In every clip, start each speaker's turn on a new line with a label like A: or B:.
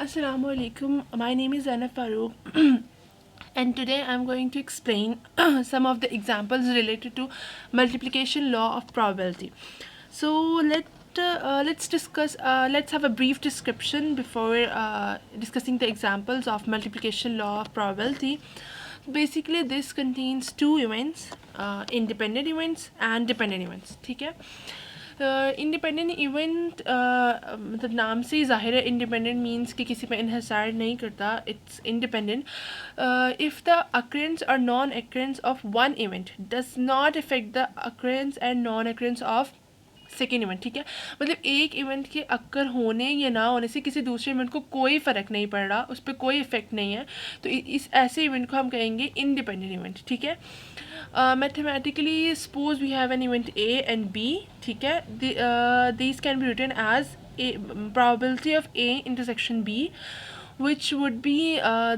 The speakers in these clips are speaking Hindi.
A: Assalamu alaikum. My name is Zainab Farouk, and today I'm going to explain some of the examples related to multiplication law of probability. So let's discuss. Let's have a brief description before discussing the examples of multiplication law of probability. Basically, this contains two events, independent events and dependent events. ठीक है. इंडिपेंडेंट इवेंट मतलब नाम से ही ज़ाहिर है. इंडिपेंडेंट मीन्स कि किसी पे इन्हिसार नहीं करता. It's independent if the occurrence और non occurrence of one event does not affect the occurrence and non occurrence of second event. ठीक है, मतलब एक इवेंट के अक्कर होने या ना होने से किसी दूसरे इवेंट को कोई फ़र्क नहीं पड़ रहा, उस पर कोई इफेक्ट नहीं है, तो इस ऐसे इवेंट को हम कहेंगे इंडिपेंडेंट इवेंट. ठीक है. Mathematically suppose we have an event A and B. ठीक है, these can be written as a probability of A intersection B, which would be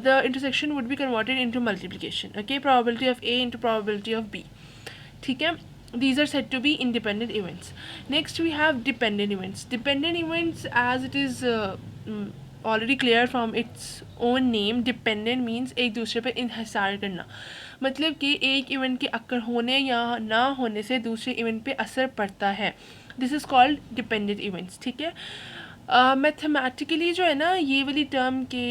A: the intersection would be converted into multiplication. Okay, probability of A into probability of B. ठीक है. These are said to be independent events. Next we have dependent events. Dependent events, as it is already clear from its own name, dependent means एक दूसरे पर इन्हिसार करना. मतलब कि एक इवेंट के अक्कर होने या ना होने से दूसरे इवेंट पे असर पड़ता है. This is called dependent events. ठीक है. मैथमेटिकली जो है ना, ये वाली टर्म के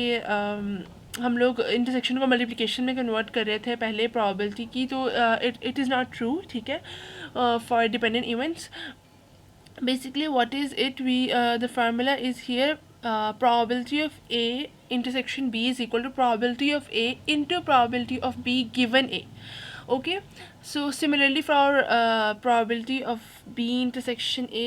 A: हम लोग इंटरसेक्शन को मल्टीप्लिकेशन में कन्वर्ट कर रहे थे पहले प्रोबेबिलिटी की, तो इट इज़ नॉट ट्रू. ठीक है. For dependent events, basically what is it, we the formula is here, probability of A intersection B is equal to probability of A into probability of B given A. Okay, so similarly for probability of B intersection A,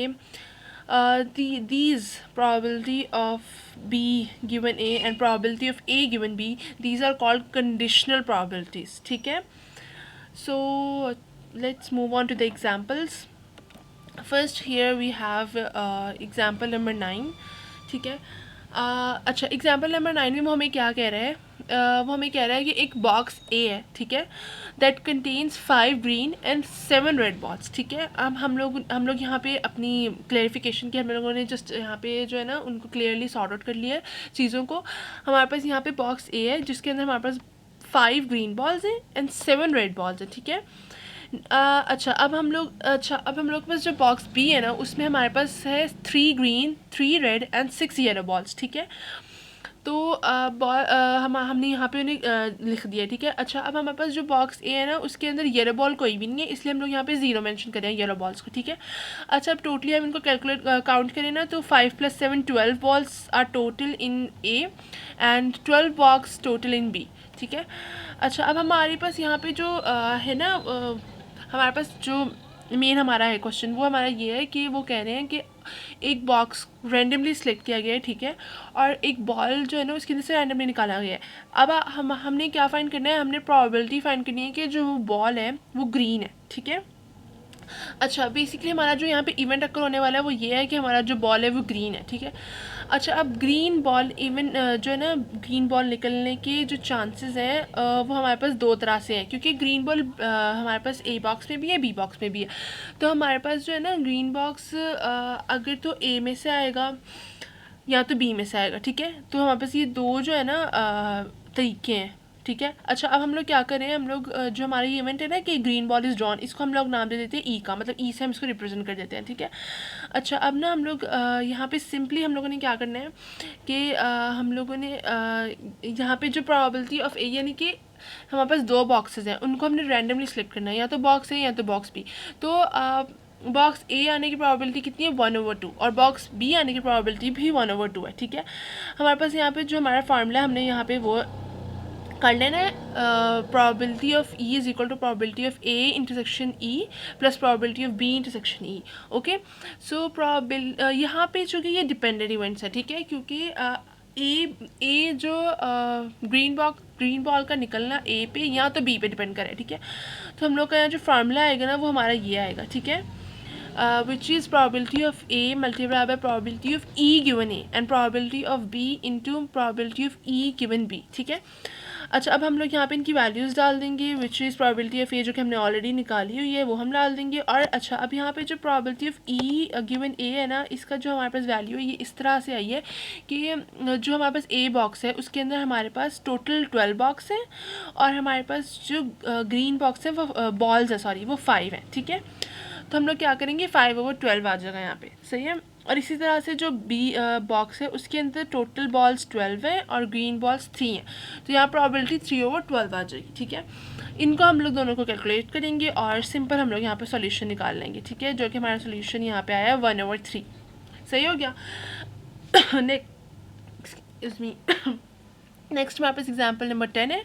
A: these probability of B given A and probability of A given B, these are called conditional probabilities. ठीक है. So let's move on to the examples. First here we have example number 9. ठीक है. अच्छा, एग्जाम्पल नंबर 9 में वो हमें क्या कह रहा है, वो हमें कह रहा है कि एक बॉक्स ए है. ठीक है, that contains 5 green and 7 red balls. ठीक है. अब हम लोग यहाँ पे अपनी क्लेरिफिकेशन की हम लोगों ने जस्ट यहाँ पे जो है ना उनको क्लियरली सॉर्ट आउट कर लिया है चीज़ों को. हमारे पास यहाँ पे बॉक्स ए है जिसके अंदर हमारे पास 5 ग्रीन बॉल्स हैं एंड 7 रेड बॉल्स हैं. ठीक है. अब हम लोग के पास जो बॉक्स बी है ना, उसमें हमारे पास है 3 green 3 red and 6 yellow balls. ठीक है. तो हमने यहाँ पे उन्हें लिख दिया. ठीक है. अच्छा, अब हमारे पास जो बॉक्स ए है ना, उसके अंदर येलो बॉल कोई भी नहीं है, इसलिए हम लोग यहाँ पे 0 मेंशन करें येलो बॉल्स को. ठीक है. अच्छा, अब टोटली हम इनको कैलकुलेट काउंट करें ना, तो 5 + 7 12 balls are total in A and 12 box total in B. ठीक है. अच्छा, अब हमारे पास यहाँ पे जो है ना, हमारे पास जो मेन हमारा है क्वेश्चन, वो हमारा ये है कि वो कह रहे हैं कि एक बॉक्स रैंडमली सिलेक्ट किया गया है. ठीक है. और एक बॉल जो है ना उसके अंदर से रैंडमली निकाला गया है. अब हमने क्या फाइंड करना है, हमने प्रोबेबिलिटी फाइंड करनी है कि जो बॉल है वो ग्रीन है. ठीक है. अच्छा, बेसिकली हमारा जो यहाँ पे इवेंट अक्कर होने वाला है वो ये है कि हमारा जो बॉल है वो ग्रीन है. ठीक है. अच्छा, अब ग्रीन बॉल जो है ना, ग्रीन बॉल निकलने के जो चांसेस हैं वो हमारे पास दो तरह से हैं, क्योंकि ग्रीन बॉल हमारे पास ए बॉक्स में भी है, बी बॉक्स में भी है. तो हमारे पास जो है ना ग्रीन बॉक्स अगर तो ए में से आएगा या तो बी में से आएगा. ठीक है. तो हमारे पास ये दो जो है ना तरीके हैं. ठीक है. अच्छा, अब हम लोग क्या करें, हम लोग जो हमारा ये इवेंट है ना कि ग्रीन बॉल इज़ ड्रॉन, इसको हम लोग नाम दे देते हैं ई का, मतलब ई से हम इसको रिप्रेजेंट कर देते हैं. ठीक है. अच्छा, अब ना हम लोग यहाँ पे सिंपली हम लोगों ने क्या करना है कि हम लोगों ने यहाँ पे जो प्रोबेबिलिटी ऑफ ए, यानी कि हमारे पास दो बॉक्सेस हैं, उनको हमने रैंडमली सिलेक्ट करना है, या तो बॉक्स ए या तो बॉक्स बी. तो बॉक्स ए आने की प्रोबेबिलिटी कितनी है, 1/2, और बॉक्स बी आने की प्रोबेबिलिटी भी 1/2 है. ठीक है. हमारे पास यहाँ पे जो हमारा फार्मूला हमने यहाँ पे वो कर लेना है, probability of E is equal to probability of A intersection E plus probability of B intersection E. Okay. So यहाँ पे चूँकि ये डिपेंडेंट इवेंट्स है. ठीक है. क्योंकि ए जो ग्रीन बॉल का निकलना ए पे या तो बी पे डिपेंड करे. ठीक है. तो हम लोग का यहाँ जो फार्मूला आएगा ना वो हमारा ये आएगा. ठीक है. which is probability of A multiplied by probability of E given A and probability of B into probability of E given B. ठीक है. अच्छा, अब हम लोग यहाँ पे इनकी वैल्यूज़ डाल देंगे, विच इज़ प्रोबेबिलिटी ऑफ ए जो कि हमने ऑलरेडी निकाली हुई है वो हम डाल देंगे। और अच्छा, अब यहाँ पे जो प्रोबेबिलिटी ऑफ ई गिवन ए है ना, इसका जो हमारे पास वैल्यू है ये इस तरह से आई है कि जो हमारे पास ए बॉक्स है उसके अंदर हमारे पास टोटल 12 बॉक्स हैं और हमारे पास जो ग्रीन बॉक्स है वो बॉल्स है, सॉरी वो 5 है, ठीक है। तो हम लोग क्या करेंगे, 5/12 आ जाएगा यहाँ पे, सही है। और इसी तरह से जो बी बॉक्स है उसके अंदर टोटल बॉल्स 12 है और ग्रीन बॉल्स 3 हैं, तो यहाँ प्रोबेबिलिटी 3/12 आ जाएगी, ठीक है। इनको हम लोग दोनों को कैलकुलेट करेंगे और सिंपल हम लोग यहाँ पे सॉल्यूशन निकाल लेंगे, ठीक है, जो कि हमारा सॉल्यूशन यहाँ पे आया 1/3, सही हो गया। नेक्स्ट हमारे पास एग्जाम्पल नंबर 10 है,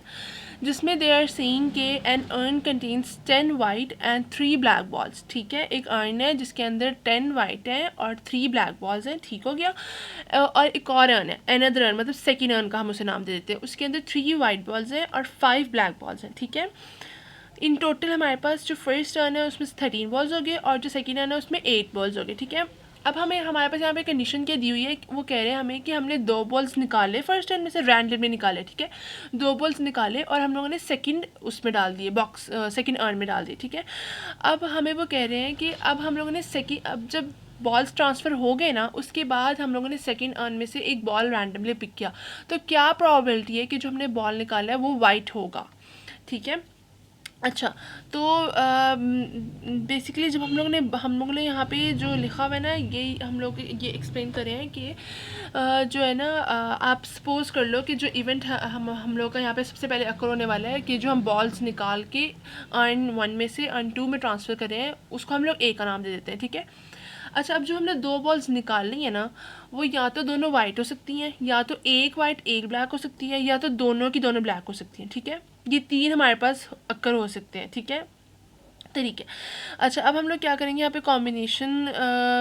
A: जिसमें दे आर सेइंग के an urn contains 10 white and 3 black balls, ठीक है। एक अर्न है जिसके अंदर 10 वाइट हैं और 3 ब्लैक बॉल्स हैं, ठीक हो गया। और एक और अर्न है, अनदर अर्न, मतलब सेकेंड अर्न का हम उसे नाम दे देते हैं, उसके अंदर 3 वाइट बॉल्स हैं और 5 ब्लैक बॉल्स हैं, ठीक है। इन टोटल हमारे पास जो फर्स्ट अर्न है उसमें 13 बॉल्स हो गए और जो सेकेंड अर्न है उसमें 8 बॉल्स हो गए, ठीक है। अब हमारे पास यहाँ पे कंडीशन क्या दी हुई है, वो कह रहे हैं हमें कि हमने 2 बॉल्स निकाले फर्स्ट टर्न में से, रैंडमली निकाले, ठीक है। 2 बॉल्स निकाले और हम लोगों ने सेकंड उसमें डाल दिए, बॉक्स सेकंड अर्न में डाल दिए, ठीक है। अब हमें वो कह रहे हैं कि अब हम लोगों ने अब जब बॉल्स ट्रांसफ़र हो गए ना, उसके बाद हम लोगों ने सेकंड अर्न में से एक बॉल रैंडमली पिक किया, तो क्या प्रोबेबिलिटी है कि जो हमने बॉल निकाला है वो वाइट होगा, ठीक है। अच्छा, तो बेसिकली जब हम लोगों ने यहाँ पे जो लिखा हुआ है ना, ये हम लोग ये एक्सप्लेन कर रहे हैं कि जो है ना, आप सपोज़ कर लो कि जो इवेंट हम लोग का यहाँ पे सबसे पहले अकर होने वाला है कि जो हम बॉल्स निकाल के अर्न 1 में से अर्न 2 में ट्रांसफ़र कर रहे हैं, उसको हम लोग ए का नाम दे देते हैं, ठीक है। अच्छा, अब जो हमने 2 बॉल्स निकालनी है ना, वो या तो दोनों वाइट हो सकती हैं, या तो एक वाइट एक ब्लैक हो सकती है, या तो दोनों की दोनों ब्लैक हो सकती हैं, ठीक है। ये 3 हमारे पास अक्कर हो सकते हैं, ठीक है, तरीके। अच्छा, अब हम लोग क्या करेंगे, यहाँ पे combination,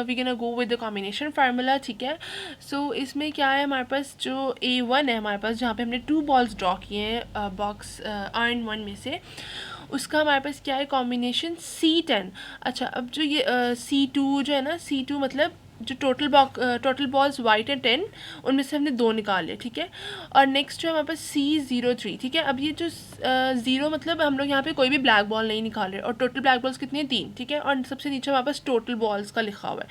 A: we can go with the combination formula, ठीक है। सो इसमें क्या है, हमारे पास जो A1 है हमारे पास, जहाँ पे हमने 2 बॉल्स ड्रॉ किए हैं बॉक्स अर्न 1 में से, उसका हमारे पास क्या है, कॉम्बिनेशन C10। अच्छा, अब जो ये C2 जो है ना, C2 मतलब जो टोटल बॉल्स वाइट है 10, उनमें से हमने 2 निकाले, ठीक है। और नेक्स्ट जो है हमारे पास C03, ठीक है। अब ये जो 0 मतलब हम लोग यहाँ पे कोई भी ब्लैक बॉल नहीं निकाल रहे, और टोटल ब्लैक बॉल्स कितने हैं, 3, ठीक है। और सबसे नीचे हमारे पास टोटल बॉल्स का लिखा हुआ है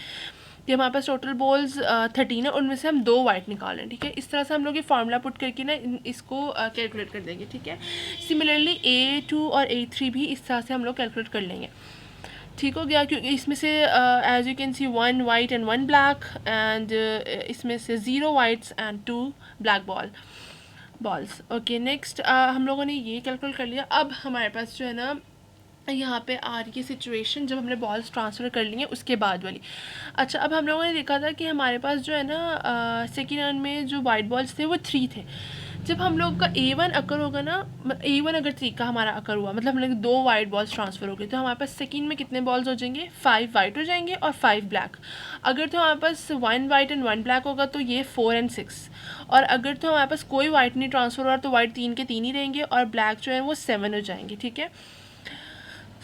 A: कि हमारे पास टोटल बॉल्स 13 है, उनमें से हम 2 वाइट निकाल रहे हैं, ठीक है। इस तरह से हम लोग ये फार्मूला पुट करके ना इसको कैलकुलेट कर देंगे, ठीक है। सिमिलरली A2 और A3 भी इस तरह से हम लोग कैलकुलेट कर लेंगे, ठीक हो गया, क्योंकि इसमें से as you can see 1 white and 1 black, and इसमें से 0 whites and 2 black balls. Okay, next हम लोगों ने ये कैलकुलेट कर लिया। अब हमारे पास जो है ना, यहाँ पे आ रही है सिचुएशन जब हमने बॉल्स ट्रांसफ़र कर लिए उसके बाद वाली। अच्छा, अब हम लोगों ने देखा था कि हमारे पास जो है ना सेकेंड राउंड में जो वाइट बॉल्स थे वो 3 थे। जब हम लोग का A1 अकर होगा ना, A1 अगर 3 का हमारा अकर हुआ, मतलब हम लोग 2 वाइट बॉल्स ट्रांसफ़र हो गए, तो हमारे पास सेकेंड में कितने बॉल्स हो जाएंगे, 5 वाइट हो जाएंगे और 5 ब्लैक। अगर तो हमारे पास 1 वाइट एंड 1 ब्लैक होगा तो ये 4 एंड 6, और अगर तो हमारे पास कोई वाइट नहीं ट्रांसफ़र हो रहा तो वाइट 3 के 3 ही रहेंगे और ब्लैक जो है वो 7 हो जाएंगे, ठीक है।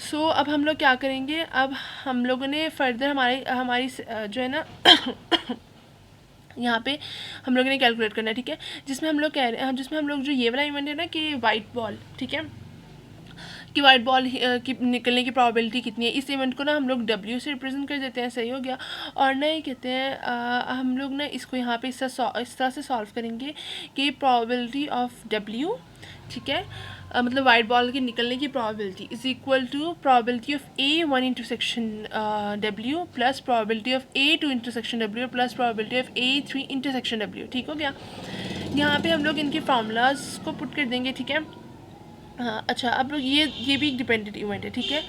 A: सो अब हम लोग क्या करेंगे, अब हम लोगों ने फर्दर हमारी जो है ना यहाँ पे हम लोगों ने कैलकुलेट करना है, ठीक है, जिसमें हम लोग कह रहे हैं, जिसमें हम लोग जो ये वाला इवेंट है ना कि वाइट बॉल, ठीक है, कि वाइट बॉल की निकलने की प्रोबेबिलिटी कितनी है, इस इवेंट को ना हम लोग W से रिप्रेजेंट कर देते हैं, सही हो गया। और ना ये कहते हैं हम लोग ना इसको यहाँ पे इस तरह से सॉल्व करेंगे कि प्रोबेबिलिटी ऑफ W, ठीक है, मतलब वाइट बॉल के निकलने की probability is equal to probability of A1 intersection W plus probability of A2 intersection W plus probability of A3 intersection W, ठीक हो गया। यहाँ पे हम लोग इनके फार्मूलाज को पुट कर देंगे, ठीक है। हाँ, अच्छा, अब लोग ये भी एक डिपेंडेंट इवेंट है, ठीक है,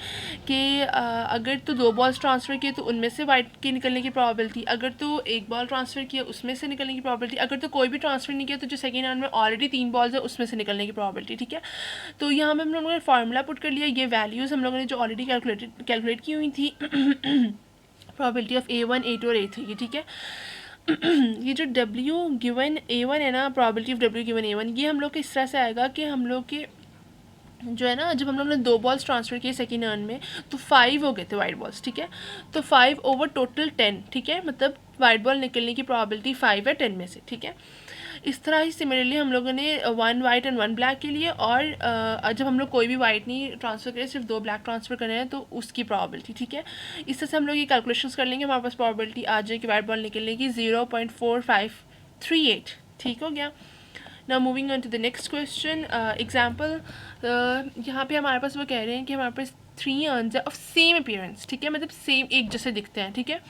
A: कि अगर तो 2 बॉल्स ट्रांसफ़र किए तो उनमें से वाइट के निकलने की प्रोबेबिलिटी, अगर तो एक बॉल ट्रांसफ़र किया उसमें से निकलने की प्रोबेबिलिटी, अगर तो कोई भी ट्रांसफ़र नहीं किया तो जो सेकेंड राउंड में ऑलरेडी 3 बॉल्स है उसमें से निकलने की प्रोबेबिलिटी, ठीक है। तो यहाँ में हम लोगों ने फार्मूला पुट कर लिया, ये वैल्यूज़ हम लोगों ने जो ऑलरेडी कैलकुलेट की हुई थी प्रोबेबिलिटी ऑफ A1, A2 और A3 की, ठीक है। ये जो W गिवन A1 है ना, probability of W given A1, ये हम लोग के इस तरह से आएगा कि हम लोग के जो है ना, जब हम लोग ने 2 बॉल्स ट्रांसफ़र किए सेकेंड अर्न में तो 5 हो गए थे वाइट बॉल्स, ठीक है। तो 5 ओवर टोटल 10, ठीक है, मतलब वाइट बॉल निकलने की प्रोबेबिलिटी 5 है 10 में से, ठीक है। इस तरह ही सिमिलरली हम लोगों ने 1 वाइट एंड 1 ब्लैक के लिए, और जब हम लोग कोई भी वाइट नहीं ट्रांसफ़र करें, सिर्फ 2 ब्लैक ट्रांसफ़र कर रहे हैं, तो उसकी प्रॉबिलिटी, ठीक है। इस तरह से हम लोग ये कैलकुलेशंस कर लेंगे, हमारे पास प्रॉबिलिटी आ जाएगी वाइट बॉल निकलने की 0.4538, ठीक हो गया। Now moving on to the next question example. यहाँ पे हमारे पास वो कह रहे हैं कि हमारे पास 3 अर्न्स है ऑफ सेम अपीयरेंस, ठीक है, मतलब सेम एक जैसे दिखते हैं, ठीक है।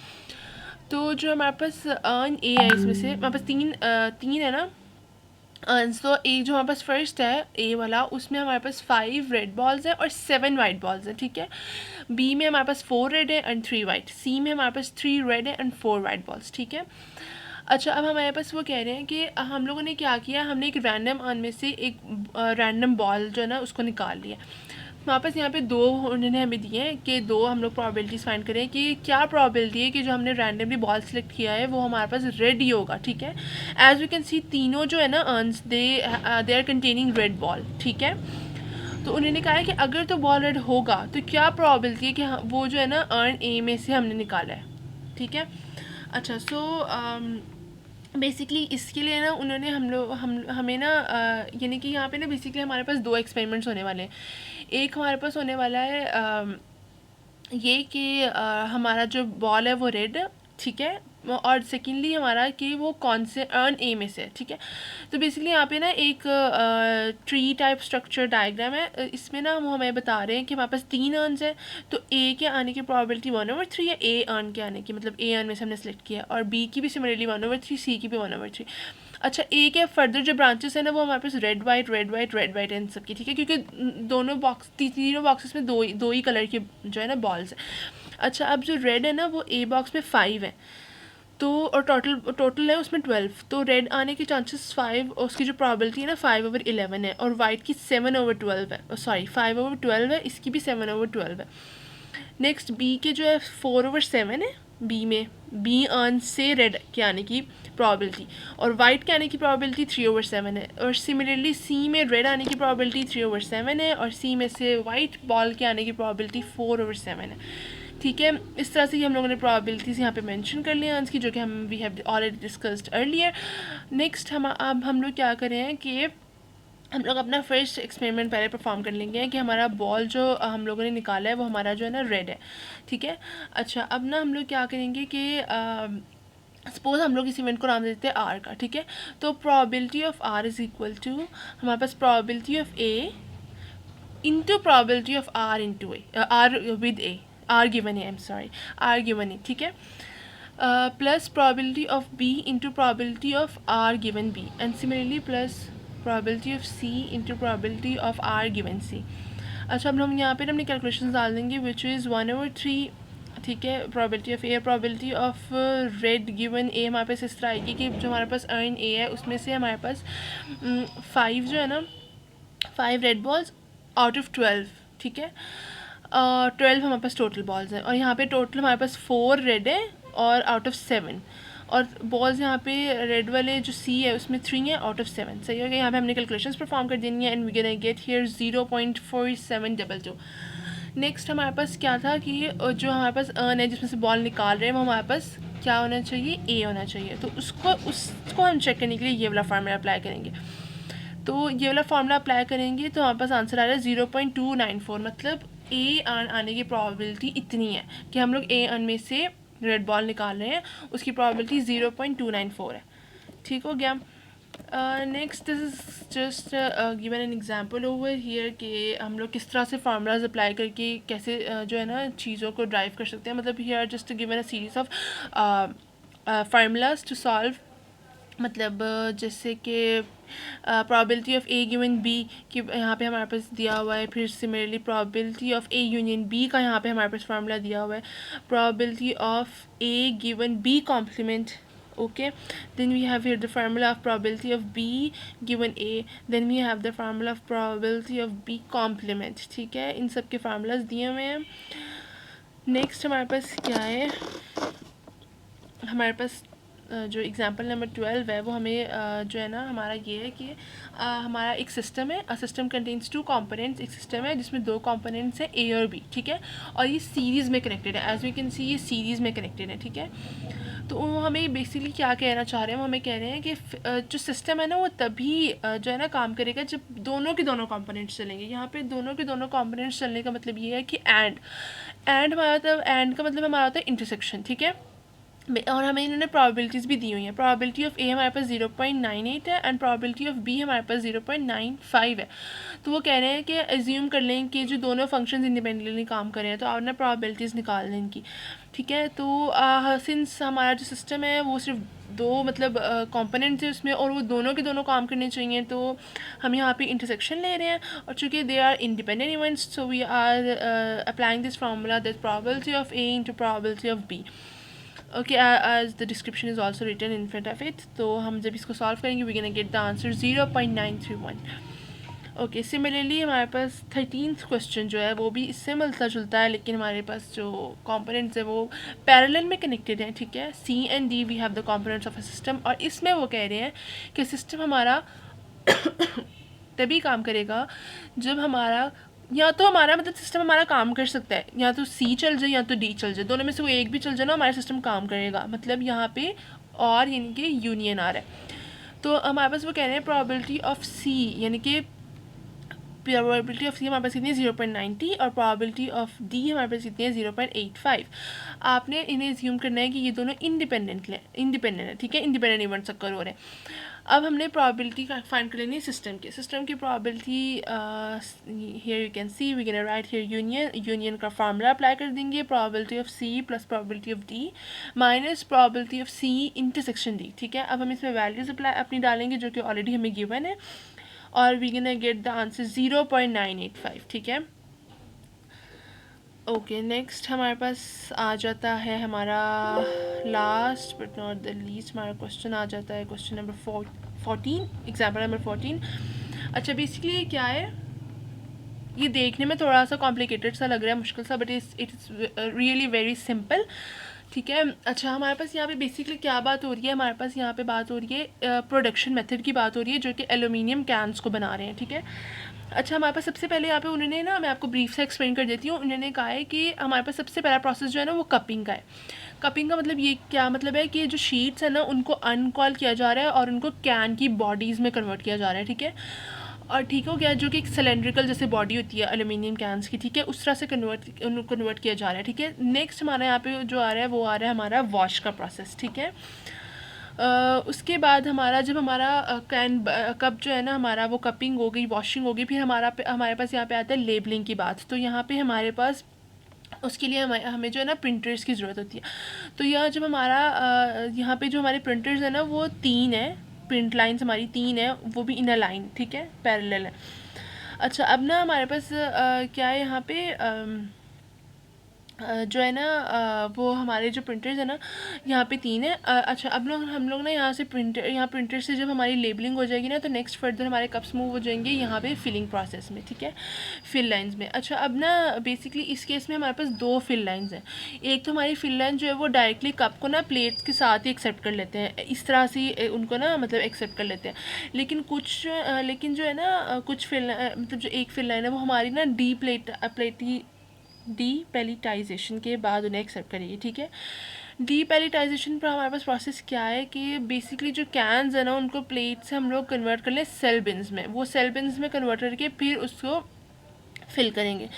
A: तो जो हमारे पास अर्न ए है, इसमें से हमारे पास तीन है ना अर्न्स। तो एक जो हमारे पास फर्स्ट है ए वाला, उसमें हमारे पास 5 रेड बॉल्स हैं और 7 वाइट बॉल्स हैं, ठीक है। बी में हमारे पास 4 रेड है एंड 3 वाइट। सी में हमारे पास 3 रेड है एंड 4 वाइट बॉल्स, ठीक है। अच्छा, अब हमारे पास वो कह रहे हैं कि हम लोगों ने क्या किया, हमने एक रैंडम अर्न में से एक रैंडम बॉल जो है ना उसको निकाल लिया। वापस यहाँ पे 2 उन्होंने हमें दिए हैं कि 2 हम लोग प्रॉबिलिटीज़ फाइंड करें कि क्या प्रॉबिलिटी है कि जो हमने रैंडमली बॉल सेलेक्ट किया है वो हमारे पास रेड ही होगा, ठीक है। एज वी कैन सी तीनों जो है ना urns they are containing red ball, ठीक है। तो उन्होंने कहा है कि अगर तो बॉल रेड होगा तो क्या प्रॉबिलिटी है कि वो जो है ना अर्न ए में से हमने निकाला है, ठीक है। अच्छा, सो बेसिकली इसके लिए ना उन्होंने हमें ना यानी कि यहाँ पे ना बेसिकली हमारे पास 2 एक्सपेरिमेंट्स होने वाले हैं। एक हमारे पास होने वाला है ये कि हमारा जो बॉल है वो रेड, ठीक है, और सेकेंडली हमारा कि वो कौन से अर्न ए में से, ठीक है। तो बेसिकली यहाँ पे ना एक ट्री टाइप स्ट्रक्चर डायग्राम है, इसमें ना वो हमें बता रहे हैं कि हमारे पास 3 अर्न्स है, तो ए के आने की प्रॉबिलिटी 1/3 है, ए अर्न के आने की, मतलब ए अर्न में से हमने सेलेक्ट किया, और बी की भी सिमिलरली 1/3, सी की भी 1/3। अच्छा, ए के फर्दर जो ब्रांचेस है ना वो हमारे पास red white red white red white इन सब की, ठीक है, क्योंकि दोनों तीनों बॉक्सेस में दो ही कलर के जो है ना बॉल्स है। अच्छा, अब जो रेड है ना वो ए बॉक्स में 5 है, तो और टोटल है उसमें 12, तो रेड आने के चांसेस 5, उसकी जो प्रॉबिलिटी है ना 5/11 है, और वाइट की 7/12 है, सॉरी 5/12 है, इसकी भी 7/12 है। नेक्स्ट बी के जो है 4/7 है, बी में बी अर्न से रेड के आने की प्रॉबिलिटी, और वाइट के आने की प्रॉबिलिटी 3/7 है, और सिमिलरली सी में रेड आने की प्रॉबिलिटी 3/7 है, और सी में से वाइट बॉल के आने की प्रॉबिलिटी 4/7 है, ठीक है। इस तरह से ही हम लोगों ने प्रॉबिलिटीज़ यहाँ पे मेंशन कर लिया आंसर की, जो कि हम we have already discussed earlier. Next अब हम लोग क्या करें हैं कि हम लोग अपना फर्स्ट एक्सपेरिमेंट पहले परफॉर्म कर लेंगे कि हमारा बॉल जो हम लोगों ने निकाला है वो हमारा जो है ना रेड है, ठीक है। अच्छा, अब ना हम लोग क्या करेंगे कि सपोज हम लोग इस इवेंट को नाम देते हैं आर का, ठीक है। तो probability of R is equal to हमारे पास probability of A into probability of R into A, R with A, R given A, I am sorry, R given A, ठीक है, plus probability of B into probability of R given B, and similarly plus probability of C into probability of R given C. अच्छा, अब हम यहाँ पे अपनी कैलकुलेशन डाल देंगे विच इज़ 1/3, ठीक है, probability of A, probability of red given A हमारे पास इस तरह आएगी कि जो हमारे पास अर्न ए है उसमें से हमारे पास 5 जो है ना 5 रेड बॉल्स आउट ऑफ 12, ठीक है, 12 हमारे पास टोटल बॉल्स हैं, और यहाँ पे टोटल हमारे पास 4 रेड है और आउट ऑफ 7, और बॉल्स यहाँ पे रेड वाले जो सी है उसमें 3 है आउट ऑफ 7, सही हो गया। यहाँ पे हमने कैलकुलेशंस परफॉर्म कर देनी है, and we can get here 0.4722। Next हमारे पास क्या था कि जो हमारे पास अर्न है जिसमें से बॉल निकाल रहे हैं वो हमारे पास क्या होना चाहिए, ए होना चाहिए, तो उसको हम चेक करने के लिए ये वाला फार्मूला अप्लाई करेंगे। तो ये वाला फार्मूला अप्लाई करेंगे तो हमारे पास आंसर आ रहा है 0.294, मतलब ए अर्न आने की प्रॉबिलिटी इतनी है कि हम लोग ए अर्न में से रेड बॉल निकाल रहे हैं, उसकी प्रॉबिलिटी 0.294 है, ठीक हो गया। Next this is just given an example over here कि हम लोग किस तरह से फार्मूलाज अप्लाई करके कैसे जो है ना चीज़ों को ड्राइव कर सकते हैं, मतलब here just given a series of formulas to solve, मतलब जैसे कि probability of A given B कि यहाँ पे हमारे पास दिया हुआ है, फिर similarly probability of A union B का यहाँ पे हमारे पास फार्मूला दिया हुआ है, probability of A given B complement, okay, then we have here the formula of probability of b given a, then we have the formula of probability of b complement, ठीक है, इन सब के फार्मूलाज दिए हुए हैं। नेक्स्ट हमारे पास क्या है, हमारे पास जो एग्जांपल नंबर 12 है वो हमें जो है ना हमारा ये है कि हमारा एक सिस्टम है, सिस्टम कंटेन्स 2 कंपोनेंट्स, एक सिस्टम है जिसमें 2 कंपोनेंट्स हैं ए और बी, ठीक है, और ये सीरीज़ में कनेक्टेड है, एज वी कैन सी ये सीरीज़ में कनेक्टेड है, ठीक है। तो हमें बेसिकली क्या कहना चाह रहे हैं, हमें कह रहे हैं कि जो सिस्टम है ना वो तभी जो है ना काम करेगा जब दोनों के दोनों कंपोनेंट्स चलेंगे। यहाँ पे दोनों के दोनों कंपोनेंट्स चलने का मतलब ये है कि एंड हमारा मतलब एंड का मतलब हमारा होता है इंटरसेक्शन, ठीक है। और हमें इन्होंने प्रोबेबिलिटीज़ भी दी हुई हैं। प्रोबेबिलिटी ऑफ ए हमारे पास 0.98 है एंड प्रोबेबिलिटी ऑफ बी हमारे पास 0.95 है। तो वो कह रहे हैं कि एज्यूम कर लें कि जो दोनों फंक्शंस इंडिपेंडेंटली काम कर रहे हैं, तो आपने प्रोबेबिलिटीज़ निकाल लें इनकी, ठीक है। तो सिंस हमारा जो सिस्टम है वो सिर्फ दो मतलब कंपोनेंट्स है उसमें और वो दोनों के दोनों काम करने चाहिए, तो हम यहाँ पे इंटरसेक्शन ले रहे हैं। और चूँकि they are independent events, so we are applying this formula that probability of A into probability of B. Okay, as the description is also written in front of it. तो हम जब इसको सॉल्व करेंगे we can get the answer 0.931। Okay, similarly हमारे पास 13th क्वेश्चन जो है वो भी इससे मिलता जुलता है, लेकिन हमारे पास जो कंपोनेंट्स है वो पैरेलल में कनेक्टेड हैं, ठीक है। C and D we have the components of a system, और इसमें वो कह रहे हैं कि सिस्टम हमारा तभी काम करेगा जब हमारा या तो हमारा मतलब सिस्टम हमारा काम कर सकता है, या तो सी चल जाए या तो डी चल जाए, दोनों में से वो एक भी चल जाए ना हमारा सिस्टम काम करेगा। मतलब यहाँ पे और यानी कि यूनियन आ रहा है। तो हमारे पास वो कह रहे हैं प्रोबेबिलिटी ऑफ सी, यानी कि प्रोबेबिलिटी ऑफ सी हमारे पास कितनी है 0.90 और प्रोबेबिलिटी ऑफ डी हमारे पास कितनी है 0.85। आपने इन्हें एज्यूम करना है कि ये दोनों इंडिपेंडेंट है, ठीक है, इंडिपेंडेंट इवेंट्स अक्कर हो रहे हैं। अब हमने प्रोबेबिलिटी फाइंड कर लेनी है सिस्टम की probability. Here you can see we can write here union का फार्मूला अप्लाई कर देंगे, probability of C plus probability of D minus probability of C intersection D, ठीक है। अब हम इसमें वैल्यूज अपनी डालेंगे जो कि ऑलरेडी हमें गिवन है, और we can get the answer 0.985, ठीक है। ओके, नेक्स्ट हमारे पास आ जाता है हमारा last but not the least, हमारा क्वेश्चन आ जाता है क्वेश्चन नंबर 14, एग्जाम्पल नंबर 14। अच्छा, बेसिकली ये क्या है, ये देखने में थोड़ा सा कॉम्प्लिकेटेड सा लग रहा है, मुश्किल सा, but it is really very simple, ठीक है। अच्छा, हमारे पास यहाँ पे बेसिकली क्या बात हो रही है, हमारे पास यहाँ पे बात हो रही है प्रोडक्शन मेथड की बात हो रही है, जो कि एल्यूमिनियम कैंस को बना रहे हैं, ठीक है। अच्छा, हमारे पास सबसे पहले यहाँ पे उन्होंने ना, मैं आपको ब्रीफ से एक्सप्लेन कर देती हूँ। उन्होंने कहा है कि हमारे पास सबसे पहला प्रोसेस जो है ना वो कपिंग का है। कपिंग का मतलब ये क्या मतलब है कि जो शीट्स है ना उनको अनकॉल किया जा रहा है और उनको कैन की बॉडीज़ में कन्वर्ट किया जा रहा है, ठीक है। और ठीक हो गया, जो कि एक सिलेंड्रिकल जैसे बॉडी होती है एल्यूमिनियम कैंस की, ठीक है, उस तरह से कन्वर्ट किया जा रहा है, ठीक है। नेक्स्ट हमारा यहाँ पे जो आ रहा है वो आ रहा है हमारा वॉश का प्रोसेस, ठीक है। उसके बाद हमारा जब हमारा कैन कप जो है ना हमारा वो कपिंग हो गई, वॉशिंग हो गई, फिर हमारे पास यहाँ पे आता है लेबलिंग की बात। तो यहाँ पे हमारे पास उसके लिए हमें जो है ना प्रिंटर्स की ज़रूरत होती है। तो यह जब हमारा यहाँ पे जो हमारे प्रिंटर्स है ना वो 3 है, प्रिंट लाइन्स हमारी 3 है, वो भी इन अ लाइन, ठीक है, पैरेलल है। अच्छा, अब ना हमारे पास क्या है यहाँ पे जो है ना वो हमारे जो प्रिंटर्स है ना यहाँ पे 3 है। अच्छा, अब हम लोग ना यहाँ से प्रिंटर से जब हमारी लेबलिंग हो जाएगी ना, तो नेक्स्ट फर्दर हमारे कप्स मूव हो जाएंगे यहाँ पे फिलिंग प्रोसेस में, ठीक है, फिल लाइंस में। अच्छा, अब ना बेसिकली इस केस में हमारे पास 2 फिल लाइंस हैं। एक तो हमारी फिल लाइन जो है वो डायरेक्टली कप को ना प्लेट्स के साथ ही एक्सेप्ट कर लेते हैं, इस तरह से उनको ना मतलब एक्सेप्ट कर लेते हैं। लेकिन जो है ना कुछ मतलब जो एक फिल लाइन है वो हमारी ना डीपेलिटाइजेशन के बाद उन्हें एक्सेप्ट करेगी, ठीक है। डीपेलिटाइजेशन पर हमारे पास प्रोसेस क्या है कि बेसिकली जो कैंस है ना उनको प्लेट से हम लोग कन्वर्ट कर लें सेल बिन्स में, वो सेल बिन्स में कन्वर्ट करके फिर उसको फिल करेंगे।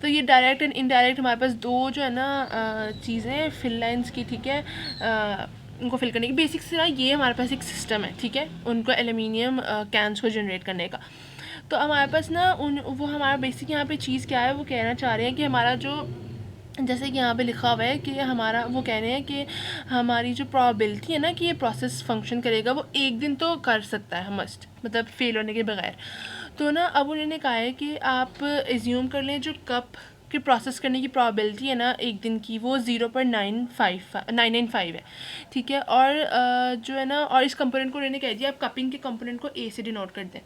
A: तो ये डायरेक्ट एंड इनडायरेक्ट हमारे पास 2 जो है ना चीज़ें फिल लाइन्स की, ठीक है, उनको फिल करने की बेसिक से ना ये हमारे पास एक सिस्टम है, ठीक है, उनको एल्यूमिनियम कैंस को जनरेट करने का। तो हमारे पास ना वो हमारा बेसिक यहाँ पे चीज़ क्या है, वो कहना चाह रहे हैं कि हमारा जो जैसे कि यहाँ पे लिखा हुआ है कि हमारा वो कह रहे हैं कि हमारी जो प्रोबेबिलिटी है ना कि ये प्रोसेस फंक्शन करेगा वो एक दिन तो कर सकता है मस्ट, मतलब फेल होने के बगैर। तो ना अब उन्होंने कहा है कि आप एज्यूम कर लें जो कप की प्रोसेस करने की प्रोबेबिलिटी है ना एक दिन की वो 0.995 है, ठीक है। और जो है ना और इस कंपोनेंट को उन्होंने कह दिया आप कपिंग के कंपोनेंट को ए से डिनोट कर दें।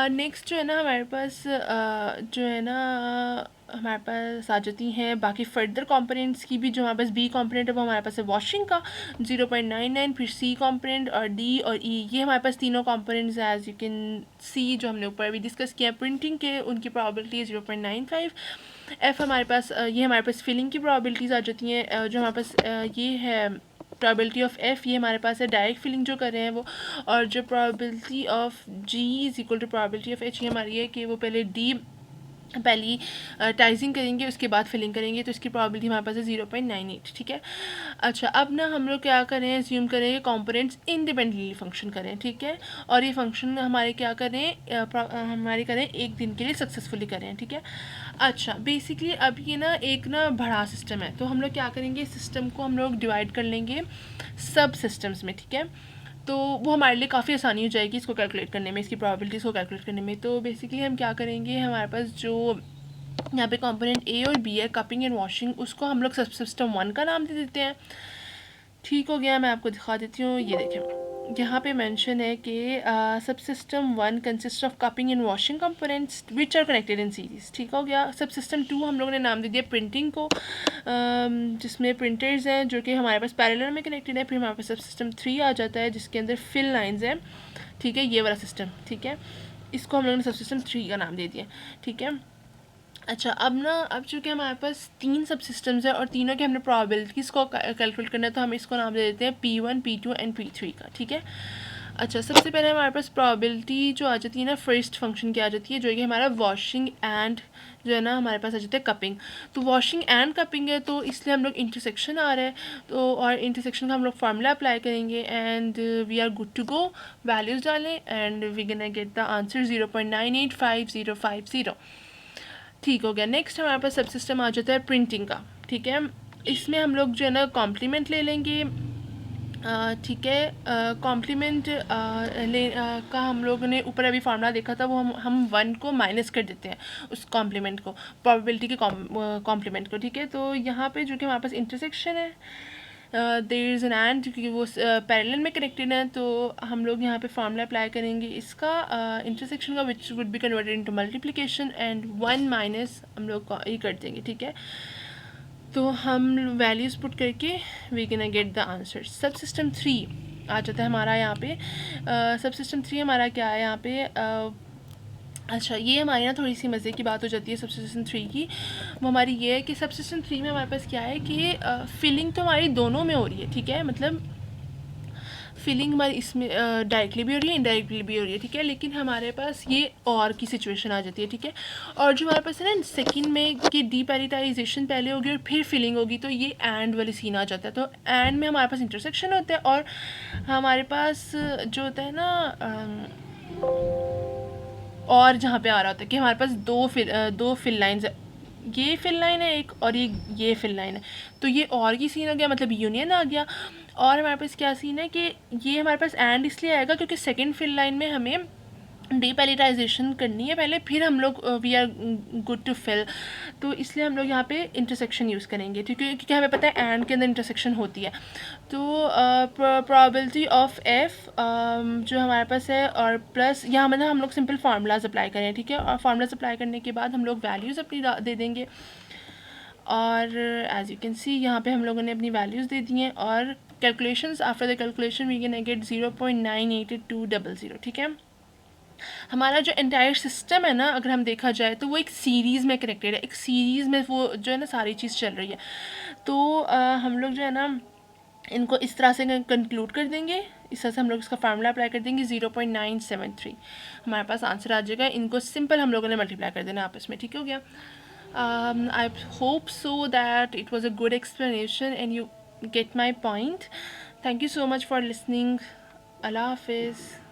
A: नेक्स्ट जो है ना हमारे पास जो है ना हमारे पास आ जाती हैं बाकी फर्दर कंपोनेंट्स की भी। जो हमारे पास बी कंपोनेंट है वो हमारे पास है वॉशिंग का 0.99, फिर सी कंपोनेंट और डी और ई, ये हमारे पास तीनों components as you can see जो हमने ऊपर भी डिस्कस किया प्रिंटिंग के, उनकी प्रोबेबिलिटी है 0.95। एफ हमारे पास ये हमारे पास फिलिंग की प्रोबेबिलिटीज़ आ जाती हैं जो हमारे पास ये है प्रोबेबिलिटी ऑफ एफ ये हमारे पास है डायरेक्ट फिलिंग जो कर रहे हैं वो, और जो probability of G is equal to probability of H ये हमारी है कि वो पहली टाइजिंग करेंगे उसके बाद फिलिंग करेंगे, तो इसकी प्रॉबिलिटी हमारे पास है 0.98, ठीक है। अच्छा, अब ना हम लोग क्या करें, एज्यूम करें कि कंपोनेंट्स इंडिपेंडेंटली फंक्शन करें, ठीक है, और ये फंक्शन हमारे क्या करें, हमारे करें एक दिन के लिए सक्सेसफुली करें, ठीक है। अच्छा, बेसिकली अब ये ना एक ना बड़ा सिस्टम है, तो हम लोग क्या करेंगे, सिस्टम को हम लोग डिवाइड कर लेंगे सब सिस्टम्स में, ठीक है। तो वो हमारे लिए काफ़ी आसानी हो जाएगी इसको कैलकुलेट करने में, इसकी प्रोबेबिलिटीज़ को कैलकुलेट करने में। तो बेसिकली हम क्या करेंगे, हमारे पास जो यहाँ पे कंपोनेंट ए और बी है, कपिंग एंड वॉशिंग, उसको हम लोग सब सिस्टम 1 का नाम दे देते हैं। ठीक हो गया, मैं आपको दिखा देती हूँ, ये देखें यहाँ पे मेंशन है कि subsystem 1 consist of cupping and washing components which are connected in series. ठीक हो गया। सब सिस्टम 2 हम लोगों ने नाम दे दिया प्रिंटिंग को, जिसमें प्रिंटर्स हैं जो कि हमारे पास पैरेलल में कनेक्टेड है। फिर हमारे पास सब सिस्टम 3 आ जाता है जिसके अंदर फिल लाइंस हैं, ठीक है, ये वाला सिस्टम, ठीक है, इसको हम लोगों ने सब सिस्टम 3 का नाम दे दिया, ठीक है। अच्छा, अब चूँकि हमारे पास 3 सब सिस्टम्स है और तीनों के हमने प्रोबेबिलिटीज़ को कैलकुलेट करना है, तो हम इसको नाम दे देते हैं P1, P2 एंड P3 का, ठीक है। अच्छा, सबसे पहले हमारे पास प्रोबेबिलिटी जो आ जाती है ना फर्स्ट फंक्शन की आ जाती है, जो कि हमारा वॉशिंग एंड जो है ना हमारे पास आ जाता है कपिंग। तो वॉशिंग एंड कपिंग है तो इसलिए हम लोग इंटरसेक्शन आ रहा है, तो और इंटरसेक्शन का हम लोग फार्मूला अप्लाई करेंगे and we are good to go. Values डालें and we can get the answer 0.985050। ठीक हो गया। नेक्स्ट हमारे पास सब सिस्टम आ जाता है प्रिंटिंग का, ठीक है। इसमें हम लोग जो है ना कॉम्प्लीमेंट ले लेंगे, ठीक है। कॉम्प्लीमेंट का हम लोगों ने ऊपर अभी फार्मूला देखा था, वो हम 1 को माइनस कर देते हैं उस कॉम्प्लीमेंट को, प्रोबेबिलिटी के कॉम्प्लीमेंट को, ठीक है। तो यहाँ पे जो कि हमारे पास इंटरसेक्शन है, देयर इज़ एन एंड, क्योंकि वो पैरेलल में कनेक्टेड है, तो हम लोग यहाँ पे फार्मूला अप्लाई करेंगे इसका इंटरसेक्शन का, which would be converted into multiplication and 1 minus हम लोग ये कर देंगे, ठीक है। तो हम वैल्यूज़ पुट करके we can get the answer. Subsystem 3 आ जाता है हमारा यहाँ पे। सब सिस्टम 3 हमारा क्या है यहाँ पे, अच्छा, ये हमारी ना थोड़ी सी मज़े की बात हो जाती है सब सिस्टम 3 की। वो हमारी ये है कि सब सिस्टम 3 में हमारे पास क्या है कि फिलिंग तो हमारी दोनों में हो रही है, ठीक है, मतलब फिलिंग हमारी इसमें डायरेक्टली भी हो रही है, इनडायरेक्टली भी हो रही है, ठीक है। लेकिन हमारे पास ये और की सिचुएशन आ जाती है, ठीक है। और जो हमारे पास है ना सेकंड में कि डीपैरिटाइजेशन पहले होगी और फिर फिलिंग होगी, तो ये एंड वाली सीन आ जाता है। तो एंड में हमारे पास इंटरसेक्शन होता है और हमारे पास जो होता है ना और जहाँ पे आ रहा होता है कि हमारे पास दो फिल लाइन्स है, ये फिल लाइन है एक और ये फिल लाइन है, तो ये और की सीन हो गया, मतलब यूनियन आ गया। और हमारे पास क्या सीन है कि ये हमारे पास एंड इसलिए आएगा क्योंकि सेकंड फिल लाइन में हमें डीपैरिटाइजेशन करनी है पहले, फिर हम लोग we are good to fill, तो इसलिए हम लोग यहाँ पे इंटरसेक्शन यूज़ करेंगे, क्योंकि हमें पता है एंड के अंदर इंटरसेक्शन होती है। तो प्रोबेबिलिटी ऑफ एफ जो हमारे पास है और प्लस यहाँ मतलब हम लोग सिंपल फार्मूलाज अप्लाई करें, ठीक है। और फार्मूलाज अप्लाई करने के बाद हम लोग वैल्यूज़ अपनी दे देंगे और एज यू कैन सी यहाँ पे हम लोगों ने अपनी वैल्यूज़ दे दी हैं और calculations after the calculation we can get 0.988200, ठीक है। हमारा जो एंटायर सिस्टम है ना, अगर हम देखा जाए तो वो एक सीरीज़ में कनेक्टेड है, एक सीरीज़ में वो जो है ना सारी चीज़ चल रही है। तो हम लोग जो है ना इनको इस तरह से कंक्लूड कर देंगे, इस तरह से हम लोग इसका फार्मूला अप्लाई कर देंगे 0.973 हमारे पास आंसर आ जाएगा। इनको सिंपल हम लोगों ने मल्टीप्लाई कर देना आपस में, ठीक हो गया। I hope so that it was a good explanation and you get my point. Thank you so much for listening. Allah Hafiz.